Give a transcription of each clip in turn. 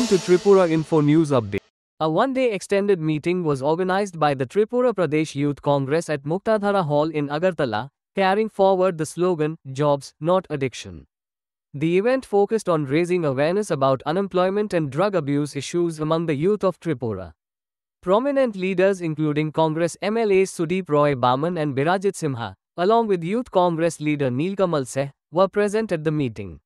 to Tripura Info News Update. A one-day extended meeting was organized by the Tripura Pradesh Youth Congress at Muktadhara Hall in Agartala, carrying forward the slogan, Jobs, Not Addiction. The event focused on raising awareness about unemployment and drug abuse issues among the youth of Tripura. Prominent leaders including Congress MLAs Sudeep Roy Baman and Birajit Simha, along with Youth Congress leader Neelkamal Seh, were present at the meeting.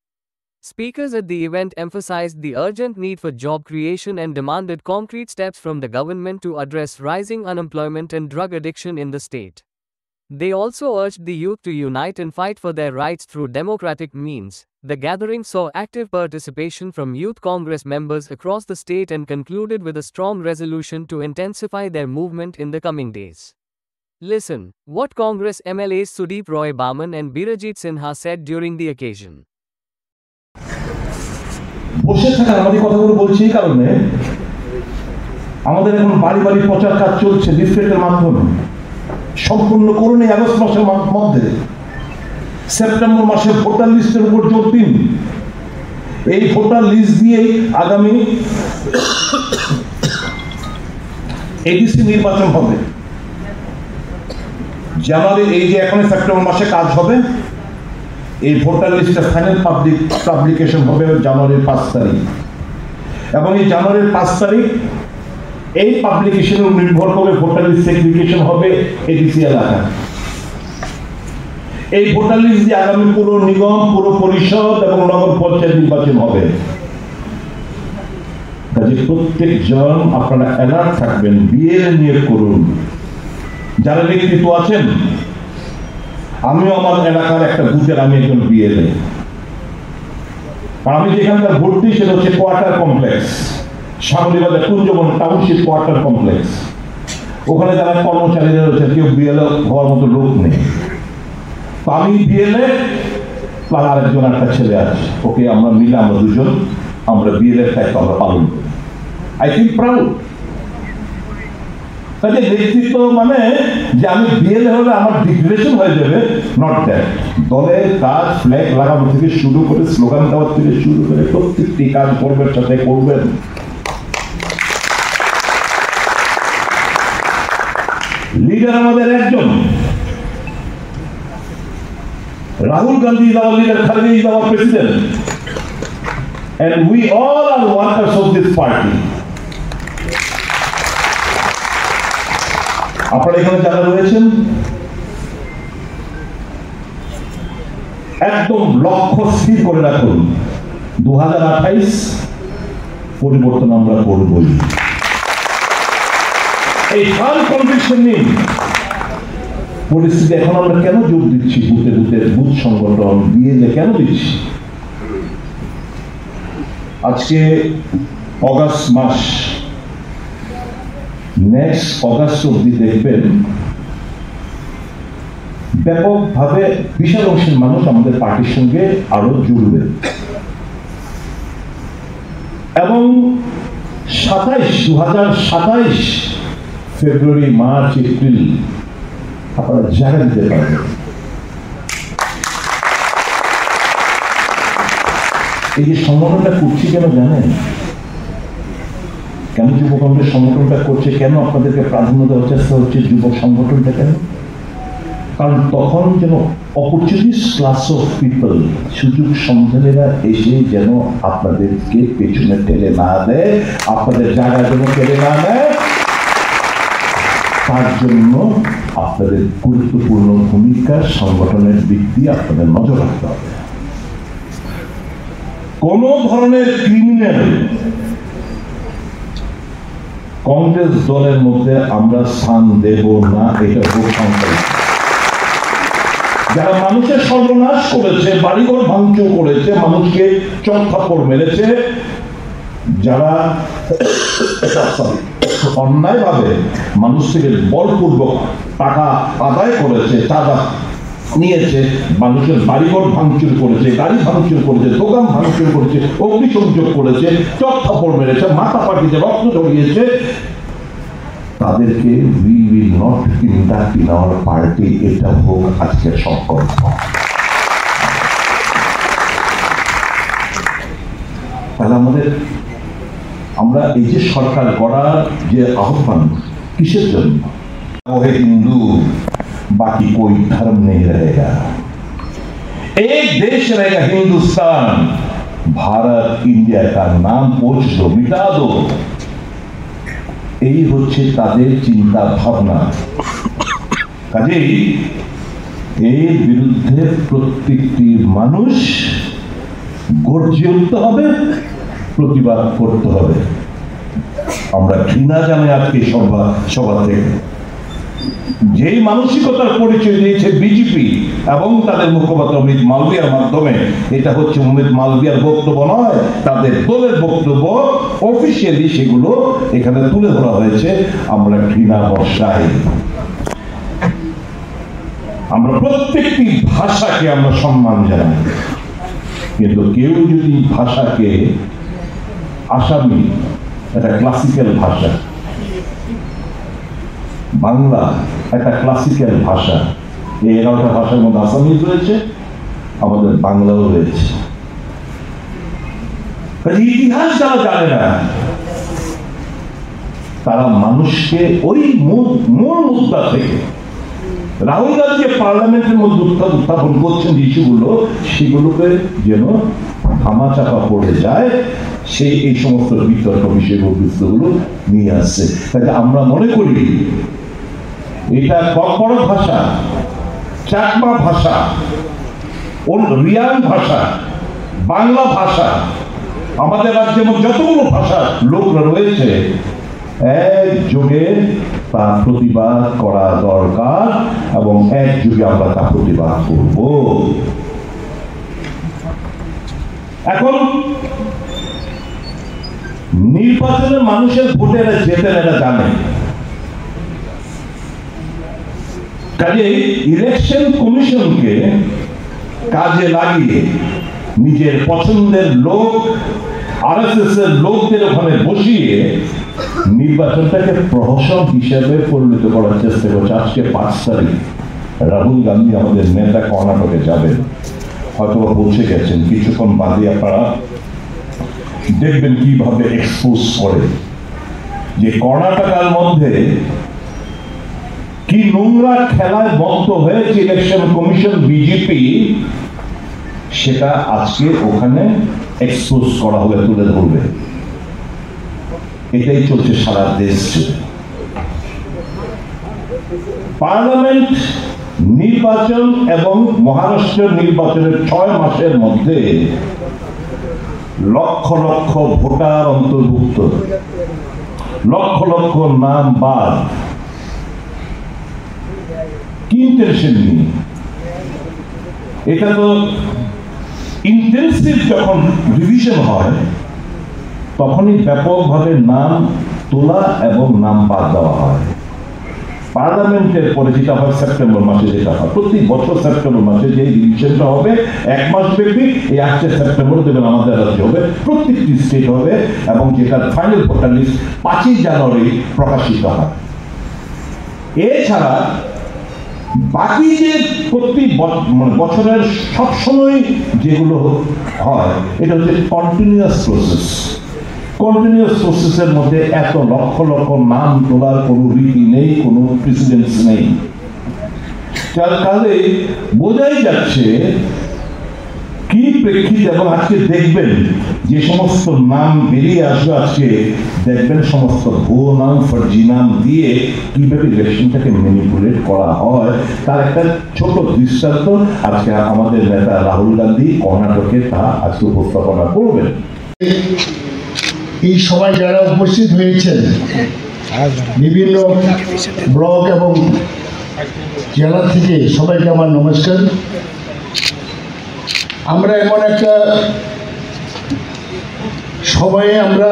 Speakers at the event emphasized the urgent need for job creation and demanded concrete steps from the government to address rising unemployment and drug addiction in the state. They also urged the youth to unite and fight for their rights through democratic means. The gathering saw active participation from Youth Congress members across the state and concluded with a strong resolution to intensify their movement in the coming days. Listen, what Congress MLAs Sudeep Roy Baman and Birajit Sinha said during the occasion. বসে থাকার আমাদের কথাগুলো বলছি এই কারণে আমাদের এখন বাড়ি বাড়ি প্রচার কাজ চলছে লিফলেটের মাধ্যমে সম্পূর্ণ করুন এই আগস্ট মাসের মধ্যে সেপ্টেম্বর মাসে ভোটার লিস্টের উপর জোর দিন এই ভোটার লিস্ট দিয়েই আগামী এডিসি নির্বাচন হবে জানুয়ারি এই যে এখন সেপ্টেম্বর মাসে কাজ হবে এই ভোটার লিস্টের ফাইনাল পাবলিকেশন হবে জানুয়ারির 5 তারিখ এবং এই জানুয়ারির 5 তারিখ এই পাবলিকেশনের নির্ভর করে ভোটার লিস্ট সেগ্রিগেশন হবে এডিসি এলাকায় এই ভোটার লিস্ট দিয়ে আগামী পুরো নিগম পুরো পরিষদ এবং নগর পঞ্চায়েত নির্বাচন হবে কাজে প্রত্যেকজন আপনারা অ্যালার্ট থাকবেন বিএলএ নিয়োগ করুন যারা নেতৃত্ব আছেন আমিও আমার এলাকার একটা বুথের আমি একজন বিএলএ আমি যেখানকার ভর্তি সেটা হচ্ছে কোয়ার্টার কমপ্লেক্স সামরিবাজার কুঞ্জবন টাউনশিপ কোয়ার্টার কমপ্লেক্স ওখানে যারা কর্মচারীরা রয়েছে কেউ বিএলএ হওয়ার মতো লোক নেই তো আমি বিএলএ আর আরেকজন একটা ছেলে আছে ওকে আমরা মিলে আমরা দুজন আমরা বিএলএ দায়িত্ব আমরা পালন করি আই ফিল প্রাউড কাজে নেতৃত্ব মানে যে আমি বিএলএ হলে আমার ডিগ্রেশন হয়ে যাবে নট দ্যাট দলের কাজ ফ্ল্যাগ লাগানো থেকে শুরু করে স্লোগান দেওয়ার থেকে শুরু করে প্রত্যেকটি কাজ কর্মের সাথে করবেন লিডার আমাদের একজন Rahul Gandhi is our leader, Khalid is our president and we all are workers of this party আপনারা এখানে যারা রয়েছেন একদম লক্ষ্য স্থির করে রাখুন 2028 পরিবর্তন আমরা করবই এই ফার্ম কনভিকশন নিন পরিস্থিতি এখন আমরা কেন যোগ দিচ্ছি বুথে বুথে বুথ সংগঠন বিএলএ কেন দিচ্ছি আজকে অগাস্ট মাস নেক্সট অগাস্ট অব্দি দেখবেন ব্যাপকভাবে বিশাল অংশের মানুষ আমাদের পার্টির সঙ্গে আরো জুড়বে এবং 2027 ফেব্রুয়ারি মার্চ এপ্রিল আপনারা জায়গা দিতে পারবেন এই যে সংগঠনটা করছি কেন জানেন কেন যুব কংগ্রেস সংগঠনটা করছে কেন আপনাদেরকে প্রাধান্য দেওয়ার চেষ্টা হচ্ছে যুব সংগঠনটা কেন কারণ তখন যেন অপরচুনিটিস ক্লাস অফ পিপল সুযোগ সন্ধানীরা এসে যেন আপনাদেরকে পেছনে ঠেলে না দেয় আপনাদের জায়গা যেন ঠেলে না দেয় তার জন্য আপনাদের গুরুত্বপূর্ণ ভূমিকা সংগঠনের দিক দিয়ে আপনাদের নজর রাখতে হবে কোন ধরনের ক্রিমিনাল কংগ্রেস দলের মধ্যে আমরা স্থান দেব না এটা খুব সংকল্প যারা মানুষের সর্বনাশ করেছে বাড়িঘর ভাঙচুর করেছে মানুষকে চোখ থাপ্পড় মেরেছে যারা অন্যায়ভাবে মানুষ থেকে বলপূর্বক টাকা আদায় করেছে চাঁদা নিয়েছে মানুষের বাড়িঘর ভাঙচুর করেছে গাড়ি ভাঙচুর করেছে দোকান ভাঙচুর করেছে অগ্নিসংযোগ করেছে চোখ থাপ্পড় মেরেছে মাথা পাটিতে রক্ত ঝরিয়েছে তাদেরকে we will not induct in our party এটা হোক আজকের সংকল্প তাহলে আমাদের আমরা এই যে সরকার গড়ার যে আহ্বান, কিসের জন্য? ও হে হিন্দু, बाकी कोई धर्म नहीं रहेगा, एक देश रहेगा हिंदुस्तान, भारत इंडिया का नाम पोछ दो, मिटा दो। এই হচ্ছে তাদের চিন্তা ভাবনা। কাজেই এর বিরুদ্ধে প্রত্যেকটি মানুষ গর্জে উঠতে হবে, প্রতিবাদ করতে হবে। আমরা ঘৃণা জানাই আজকে সভা থেকে যেই মানসিকতার পরিচয় দিয়েছে বিজেপি এবং তাদের মুখপাত্র অমিত মালভিয়ার মাধ্যমে, এটা হচ্ছে অমিত মালভিয়ার বক্তব্য নয়, তাদের দলের বক্তব্য, অফিসিয়ালি সেগুলো এখানে তুলে ধরা হয়েছে। আমরা ঘৃণা বর্ষাই, আমরা প্রত্যেকটি ভাষাকে আমরা সম্মান জানাই, কিন্তু কেউ যদি ভাষাকে আসামি, এটা ক্লাসিক্যাল ভাষা, বাংলা একটা ক্লাসিক্যাল ভাষা, এই 11টা ভাষার মধ্যে আসামিজ রয়েছে, আমাদের বাংলাও রয়েছে। ইতিহাস যারা জানে না তারা মানুষকে ওই মূল মুদ্রা থেকে, রাহুল গান্ধী পার্লামেন্টের মধ্যে উত্থাপন করছেন ইস্যুগুলো, সেগুলোকে যেন ধামাচাপা পড়ে যায়, সেই এই সমস্ত বিতর্ক বিষয়বস্তুগুলো নিয়ে আসছে। তাই আমরা মনে করি এটা ককবরক ভাষা, চাকমা ভাষা, রিয়াং ভাষা, বাংলা ভাষা, আমাদের রাজ্যে যতগুলো ভাষা লোকরা রয়েছে, একযোগে তা প্রতিবাদ করা দরকার এবং একযোগে আমরা তা প্রতিবাদ করব। এখন নির্বাচনে মানুষের ভোটের জেতেন এরা জানে, কাজে ইলেকশন কমিশনকে কাজে লাগিয়ে নিজের পছন্দের লোক, আরএসএস এর লোকদের ওখানে বসিয়ে নির্বাচনটাকে প্রহসন হিসেবে পরিণত করার চেষ্টা করছে। আজকে 5 তারিখ রাহুল গান্ধী আমাদের নেতা কর্ণাটকে যাবেন, হয়তো পৌঁছে গেছেন, কিছুক্ষণ বাদে আপনারা দেখবেন কিভাবে এক্সপোজ করে যে কর্ণাটকের মধ্যে কি নোংরা খেলায় বন্ধ হয়েছে ইলেকশন কমিশন বিজেপি, সেটা আজকে ওখানে এক্সপোজ করা হবে, তুলে ধরবে। এটাই চলছে সারা দেশ জুড়ে। পার্লামেন্ট নির্বাচন এবং মহারাষ্ট্র নির্বাচনের 6 মাসের মধ্যে লক্ষ লক্ষ ভোটার অন্তর্ভুক্ত, লক্ষ লক্ষ নাম বাদ। কি ইন্টেনশন নিয়ে? এটা তো ইন্টেন্সিভ যখন রিভিশন হয় তখনই ব্যাপকভাবে নাম তোলা এবং নাম বাদ দেওয়া হয়। পার্লামেন্টের পরে যেটা হয় সেপ্টেম্বর মাসে, যেটা হয় প্রতি বছর সেপ্টেম্বর মাসে যে রিভিশনটা হবে 1 মাস ব্যাপী, এই 8 সেপ্টেম্বর দেবেন আমাদের রাজ্যে হবে, প্রত্যেকটি স্টেট হবে, এবং যেটা ফাইনাল ভোটার লিস্ট 5 জানুয়ারি প্রকাশিত হয়। এছাড়া বাকি যে প্রতি বছরের সবসময় যেগুলো হয়, এটা হচ্ছে কন্টিনিউয়াস প্রসেস। কন্টিনিউয়াস প্রসেসের মধ্যে এত লক্ষ লক্ষ নাম তোলার কোনো রীতি নেই, কোনো প্রেসিডেন্স নেই। যার কারণে বোঝাই যাচ্ছে কি প্রেক্ষিতে। এবং আজকে দেখবেন যে সমস্ত নাম বেরিয়ে আসবে, আজকে দেখবেন সমস্ত ভুয়ো নাম, ফর্জি নাম দিয়ে কিভাবে ইলেকশনটাকে ম্যানিপুলেট করা হয়, তার একটা ছোট দৃষ্টান্ত আজকে আমাদের নেতা রাহুল গান্ধী কর্ণাটকে তা আজকে উপস্থাপনা করবেন। এই সবাই যারা উপস্থিত হয়েছেন, বিভিন্ন ব্লক এবং জেলা থেকে সবাইকে আমার নমস্কার। আমরা এমন একটা সময়ে আমরা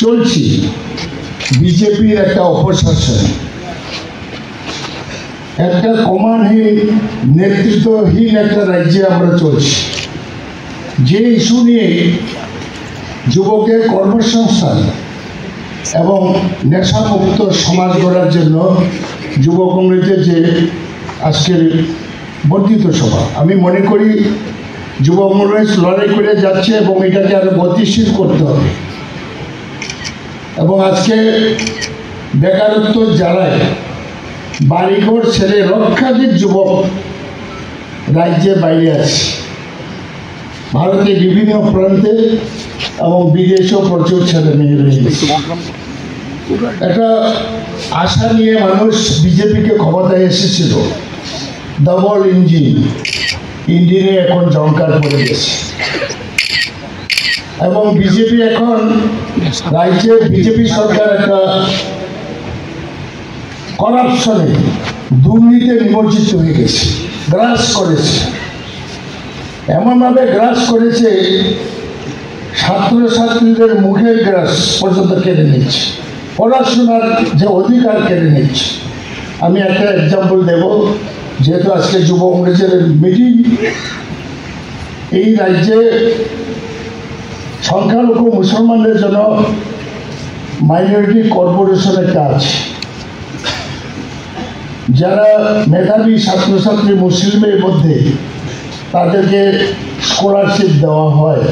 চলছি, বিজেপির একটা অপশাসন, একটা কমান্ডহীন, নেতৃত্বহীন একটা রাজ্যে আমরা চলছি। যে ইস্যু নিয়ে যুবকের কর্মসংস্থান এবং নেশামুক্ত সমাজ গড়ার জন্য যুব কংগ্রেসের যে আজকের বর্ধিত সভা, আমি মনে করি যুব কংগ্রেস লড়াই করে যাচ্ছে এবং এটাকে আরো গতিশীল করতে হবে। এবং আজকে বেকারত্ব জ্বালায় বাড়িঘর ছেড়ে লক্ষাধিক যুবক রাজ্যে বাইরে আছে। ভারতের বিভিন্ন প্রান্তে এবং বিদেশেও প্রচুর ছেলে মেয়ে রয়েছে। একটা আশা নিয়ে মানুষ বিজেপিকে ক্ষমতায় এসেছিল, ডবল ইঞ্জিনে এখন জঙ্কার পড়ে গেছে এবং বিজেপি এখন রাজ্যে বিজেপি সরকার একটা করাপশনে দুর্নীতিতে নিমজ্জিত হয়ে গেছে, গ্রাস করেছে। এমনভাবে গ্রাস করেছে ছাত্রছাত্রীদের মুখের গ্রাস পর্যন্ত কেড়ে নিচ্ছে, পড়াশোনার যে অধিকার কেড়ে নিচ্ছে। আমি একটা এক্সাম্পল দেব, যেহেতু আজকে যুব কংগ্রেসের মিটিং। এই রাজ্যে সংখ্যালঘু মুসলমানদের জন্য মাইনরিটি কর্পোরেশন একটা আছে। যারা মেধাবী ছাত্রছাত্রী মুসলিমের মধ্যে তাদেরকে স্কলারশিপ দেওয়া হয়,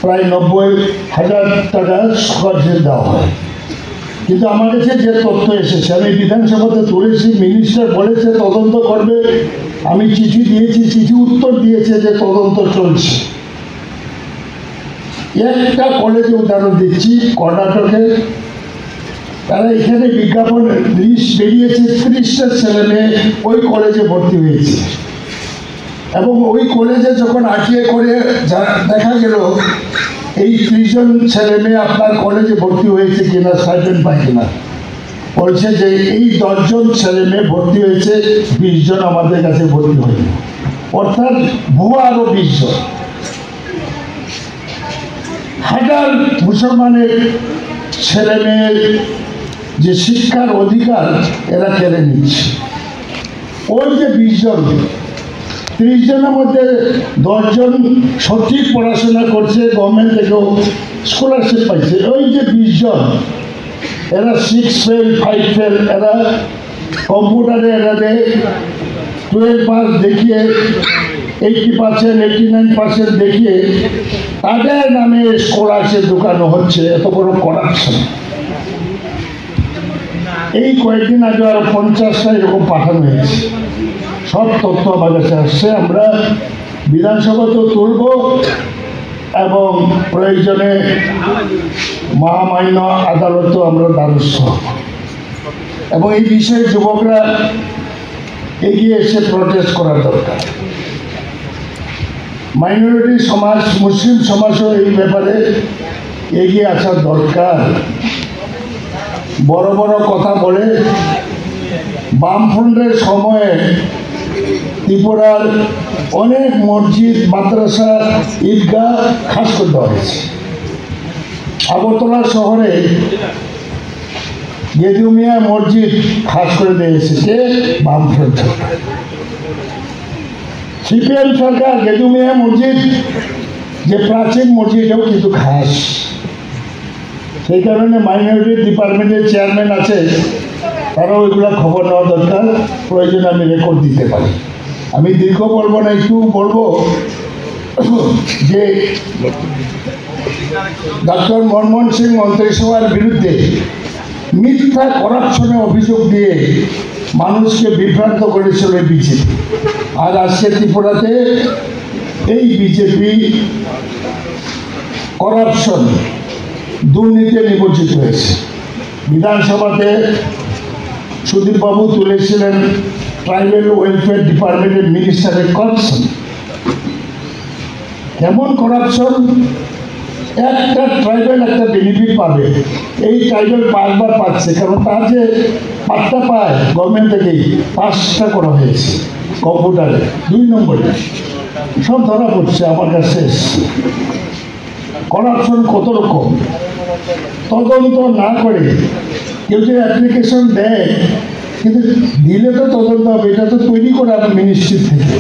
প্রায় 90,000 টাকা স্কলারশিপ দেওয়া হয়। কিন্তু আমার কাছে যে তথ্য এসেছে, আমি বিধানসভাতে তুলেছি, মিনিস্টার বলেছে তদন্ত করবে। আমি চিঠি দিয়েছি, চিঠি উত্তর দিয়েছে যে তদন্ত চলছে। একটা কলেজে উদাহরণ দিচ্ছি, কর্ণাটকে। তারা এখানে বিজ্ঞাপন লিস্ট বেরিয়েছে, 30টা ছেলে মেয়ে ওই কলেজে ভর্তি হয়েছে এবং ওই কলেজে যখন আটিয়ে করে দেখা গেল এই 30 জন ছেলে মেয়ে আপনার কলেজে ভর্তি হয়েছে কিনা, স্টাইপেন্ড পায় কিনা, বলছে যে এই 10 জন ছেলে মেয়ে ভর্তি হয়েছে, 20 জন আমাদের কাছে ভর্তি হয়নি। অর্থাৎ ভুয়া আরো 20 জন। হাজার মুসলমানের ছেলে মেয়ের যে শিক্ষার অধিকার এরা কেড়ে নিচ্ছে। ওই যে 20 জন, 30 জনের মধ্যে 10 জন সঠিক পড়াশোনা করছে, গভর্নমেন্ট থেকেও স্কলারশিপ পাইছে। ওই যে 20 জন, এরা 6 ফেল, 5 ফেল, এরা কম্পিউটারে এরাদের 12 পাস দেখিয়ে 80%, 89% দেখিয়ে তাদের নামে স্কলারশিপ ঢুকানো হচ্ছে। এত বড় করাপশন। এই কয়েকদিন আগে আরো 50টা এরকম পাঠানো হয়েছে। সব তথ্য আমার কাছে আসছে। আমরা বিধানসভাতেও তুলব এবং প্রয়োজনে মহামান্য আদালতেও আমরা দ্বারস্থ হব এবং এই বিষয়ে যুবকরা এগিয়ে এসে প্রটেস্ট করার দরকার। মাইনরিটি সমাজ, মুসলিম সমাজও এই ব্যাপারে এগিয়ে আসার দরকার। বড় বড় কথা বলে বামফ্রন্টের সময়ে ত্রিপুরার অনেক মসজিদ, মাদ্রাসা, ঈদগাহ খাস করে দেওয়া হয়েছে। আগরতলা শহরে গেদুমিয়া মসজিদ খাস করে দিয়েছে কে? বামফ্রন্ট সরকার। সিপিএম সরকার গেদুমিয়া মসজিদ যে প্রাচীন মসজিদ, এটাও কিন্তু খাস। সেই কারণে মাইনরিটি ডিপার্টমেন্টের চেয়ারম্যান আছে, তারা ওইগুলো খবর নেওয়া দরকার। প্রয়োজনে আমি রেকর্ড দিতে পারি। আমি দীর্ঘ বলবো না, একটু বলবো যে ডক্টর মনমোহন সিং মন্ত্রিসভার বিরুদ্ধে মিথ্যা করাপশনে অভিযোগ দিয়ে মানুষকে বিভ্রান্ত করেছিল বিজেপি। আর আজকে ত্রিপুরাতে এই বিজেপি করাপশন, দুর্নীতিতে নিমজ্জিত হয়েছে। বিধানসভাতে সুদীপবাবু তুলেছিলেন ট্রাইবেল ওয়েলফেয়ার ডিপার্টমেন্টের মিনিস্টারের করাপশন। কেমন করাপশন? একটা ট্রাইবেল একটা বেনিফিট পাবে, এই ট্রাইবেল 5 বার পাচ্ছে, কারণ তার যে পাট্টা পায় গভর্নমেন্ট থেকেই 5টা করা হয়েছে কম্পিউটারে, 2 নম্বরে। সব ধরা পড়ছে আমার কাছে। করাপশন কত রকম, তদন্ত না করে কেউ যে অ্যাপ্লিকেশন দেয়, কিন্তু দিলে তো তদন্ত হবে, এটা তো তৈরি করা মিনিস্ট্রি থেকে,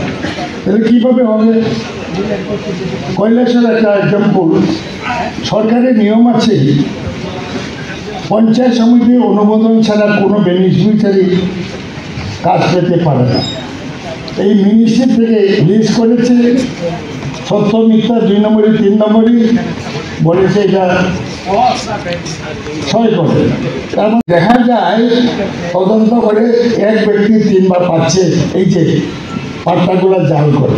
তাহলে কীভাবে হবে? কৈলাসের একটা এক্সাম্পল, সরকারের নিয়ম আছে পঞ্চায়েত সমিতির অনুমোদন ছাড়া কোনো বেনিফিশিয়ারি কাজ পেতে পারে না। এই মিনিস্ট্রি থেকে লিস্ট করেছে, সত্য মিথ্যা 2 নম্বরই 3 নম্বরই বলেছে এটা 6 করে। তার মানে দেখা যায় তদন্ত করে এক ব্যক্তি 3 বার পাচ্ছে, এই যে পাট্টাগুলো জাল করে,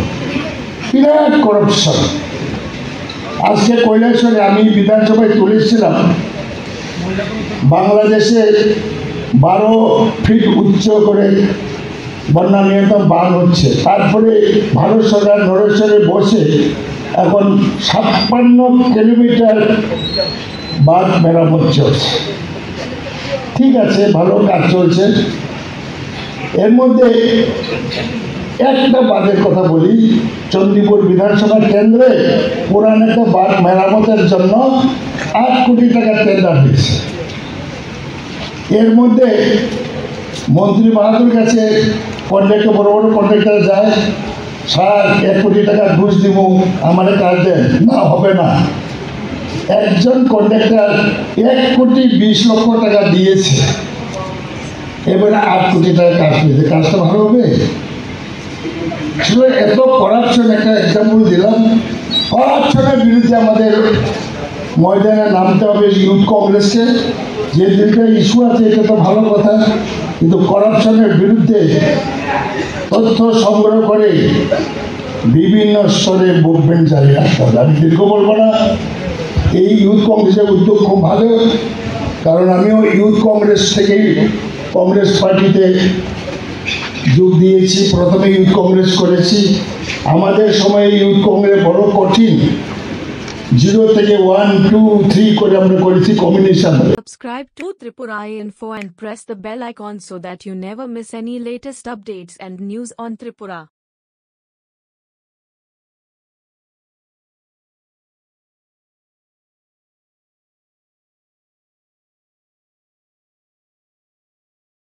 বিরাট করাপশন। আজকে কৈলাসহরে আমি বিধানসভায় তুলেছিলাম, বাংলাদেশে 12 ফিট উচ্চ করে বন্যা নিয়ন্ত্রণ বাঁধ হচ্ছে, তারপরে ভারত সরকার নরেশ্বরে বসে এখন 56 কিলোমিটার বাঁধ মেরামত চলছে। ঠিক আছে, ভালো কাজ চলছে। এর মধ্যে একটা বাঁধের কথা বলি, চণ্ডীপুর বিধানসভা কেন্দ্রে পুরান একটা বাঁধ মেরামতের জন্য 8 কোটি টাকা টেন্ডার দিয়েছে। এর মধ্যে মন্ত্রী বাহাদুর কাছে কন্ট্রাক্টর, বড় বড় কন্ট্রাক্টর যায়, স্যার 1 কোটি টাকা ঘুষ দিব, আমার কাজ দেন। না, হবে না। একজন কন্ট্রাক্টর 1 কোটি 20 লক্ষ টাকা দিয়েছে, এবারে 8 কোটি টাকা কাজ পেয়েছে, কাজটা ভালো হবে? এত করাপশন, একটা এক্সাম্পল দিলাম। করাপশনের বিরুদ্ধে আমাদের ময়দানে নামতে হবে ইউথ কংগ্রেসকে। যে দুইটা ইস্যু আছে এটা তো ভালো কথা, কিন্তু করাপশনের বিরুদ্ধে তথ্য সংগ্রহ করে বিভিন্ন স্তরে মুভমেন্ট জারি রাখতে হবে। আমি দীর্ঘ বলবো না, এই ইউথ কংগ্রেসের উদ্যোগ খুব ভালো, কারণ আমিও ইউথ কংগ্রেস থেকেই কংগ্রেস পার্টিতে যোগ দিয়েছি। প্রথমে ইউথ কংগ্রেস করেছি। আমাদের সময়ে ইউথ কংগ্রেস বড় কঠিন, 0 থেকে 1, 2, 3 করে আমরা করেছি combination. Subscribe to Tripura Info and press the bell icon so that you never miss any latest updates and news on Tripura.